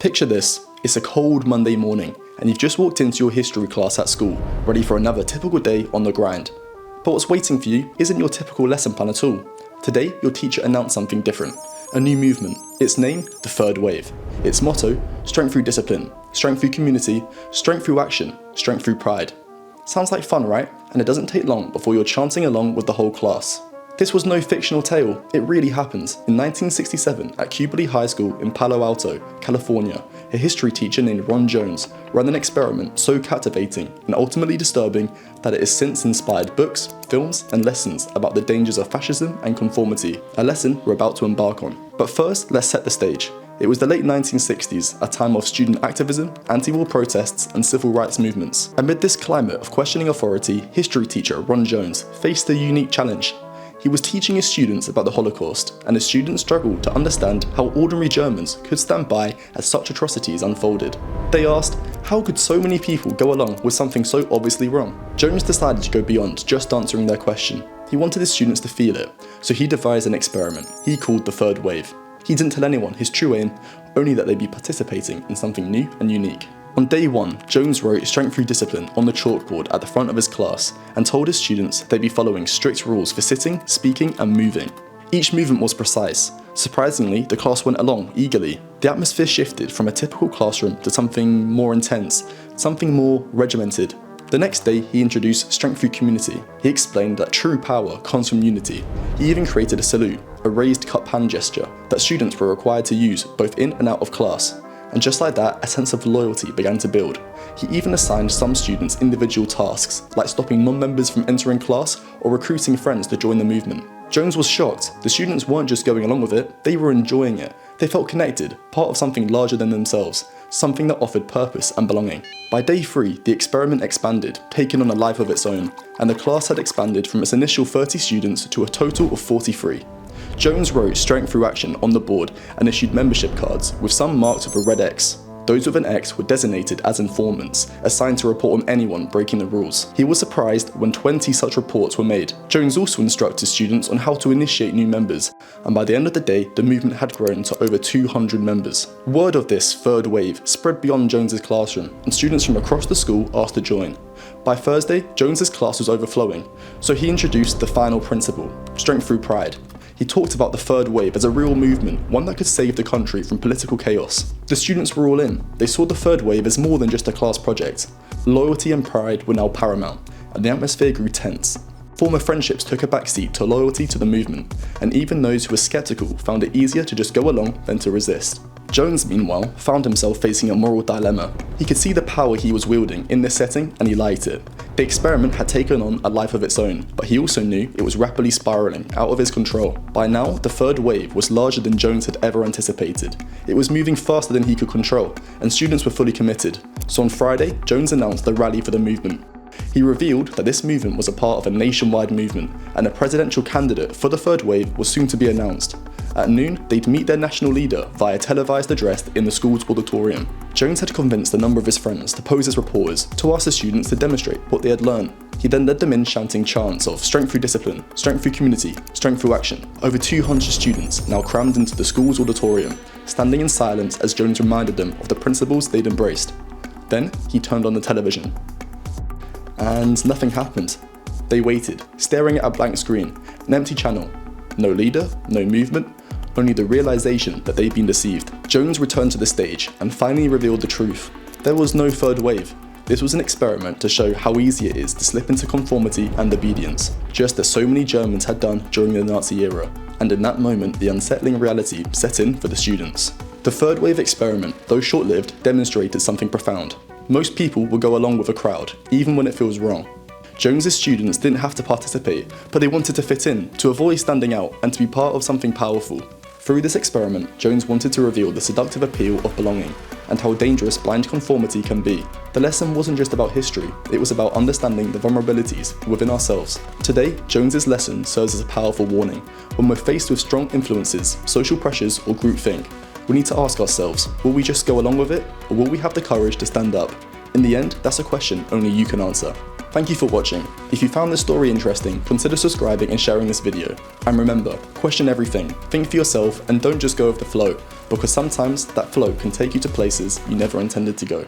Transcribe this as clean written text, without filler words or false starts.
Picture this, it's a cold Monday morning, and you've just walked into your history class at school, ready for another typical day on the grind. But what's waiting for you isn't your typical lesson plan at all. Today, your teacher announced something different, a new movement. Its name, the Third Wave. Its motto, strength through discipline, strength through community, strength through action, strength through pride. Sounds like fun, right? And it doesn't take long before you're chanting along with the whole class. This was no fictional tale, it really happened. In 1967, at Cuberly High School in Palo Alto, California, a history teacher named Ron Jones ran an experiment so captivating and ultimately disturbing that it has since inspired books, films, and lessons about the dangers of fascism and conformity, a lesson we're about to embark on. But first, let's set the stage. It was the late 1960s, a time of student activism, anti-war protests, and civil rights movements. Amid this climate of questioning authority, history teacher Ron Jones faced a unique challenge. He was teaching his students about the Holocaust, and his students struggled to understand how ordinary Germans could stand by as such atrocities unfolded. They asked, how could so many people go along with something so obviously wrong? Jones decided to go beyond just answering their question. He wanted his students to feel it, so he devised an experiment he called the Third Wave. He didn't tell anyone his true aim, only that they'd be participating in something new and unique. On day one, Jones wrote strength through discipline on the chalkboard at the front of his class and told his students they'd be following strict rules for sitting, speaking, and moving. Each movement was precise. Surprisingly, the class went along eagerly. The atmosphere shifted from a typical classroom to something more intense, something more regimented. The next day, he introduced strength through community. He explained that true power comes from unity. He even created a salute, a raised cup hand gesture that students were required to use both in and out of class. And just like that, a sense of loyalty began to build. He even assigned some students individual tasks, like stopping non-members from entering class or recruiting friends to join the movement. Jones was shocked. The students weren't just going along with it, they were enjoying it. They felt connected, part of something larger than themselves, something that offered purpose and belonging. By day 3, the experiment expanded, taking on a life of its own, and the class had expanded from its initial 30 students to a total of 43. Jones wrote strength through action on the board and issued membership cards, with some marked with a red X. Those with an X were designated as informants, assigned to report on anyone breaking the rules. He was surprised when 20 such reports were made. Jones also instructed students on how to initiate new members, and by the end of the day, the movement had grown to over 200 members. Word of this third wave spread beyond Jones's classroom, and students from across the school asked to join. By Thursday, Jones's class was overflowing, so he introduced the final principle, strength through pride. He talked about the third wave as a real movement, one that could save the country from political chaos. The students were all in. They saw the third wave as more than just a class project. Loyalty and pride were now paramount, and the atmosphere grew tense. Former friendships took a backseat to loyalty to the movement, and even those who were skeptical found it easier to just go along than to resist. Jones, meanwhile, found himself facing a moral dilemma. He could see the power he was wielding in this setting, and he liked it. The experiment had taken on a life of its own, but he also knew it was rapidly spiraling out of his control. By now, the third wave was larger than Jones had ever anticipated. It was moving faster than he could control, and students were fully committed. So on Friday, Jones announced the rally for the movement. He revealed that this movement was a part of a nationwide movement, and a presidential candidate for the third wave was soon to be announced. At noon, they'd meet their national leader via televised address in the school's auditorium. Jones had convinced a number of his friends to pose as reporters to ask the students to demonstrate what they had learned. He then led them in chanting chants of strength through discipline, strength through community, strength through action. Over 200 students now crammed into the school's auditorium, standing in silence as Jones reminded them of the principles they'd embraced. Then, he turned on the television. And nothing happened. They waited, staring at a blank screen, an empty channel. No leader, no movement, only the realization that they'd been deceived. Jones returned to the stage and finally revealed the truth. There was no third wave. This was an experiment to show how easy it is to slip into conformity and obedience, just as so many Germans had done during the Nazi era. And in that moment, the unsettling reality set in for the students. The third wave experiment, though short-lived, demonstrated something profound. Most people will go along with a crowd, even when it feels wrong. Jones's students didn't have to participate, but they wanted to fit in, to avoid standing out, and to be part of something powerful. Through this experiment, Jones wanted to reveal the seductive appeal of belonging, and how dangerous blind conformity can be. The lesson wasn't just about history, it was about understanding the vulnerabilities within ourselves. Today, Jones's lesson serves as a powerful warning. When we're faced with strong influences, social pressures, or groupthink, we need to ask ourselves, will we just go along with it, or will we have the courage to stand up? In the end, that's a question only you can answer. Thank you for watching. If you found this story interesting, consider subscribing and sharing this video. And remember, question everything, think for yourself, and don't just go with the flow. because sometimes that flow can take you to places you never intended to go.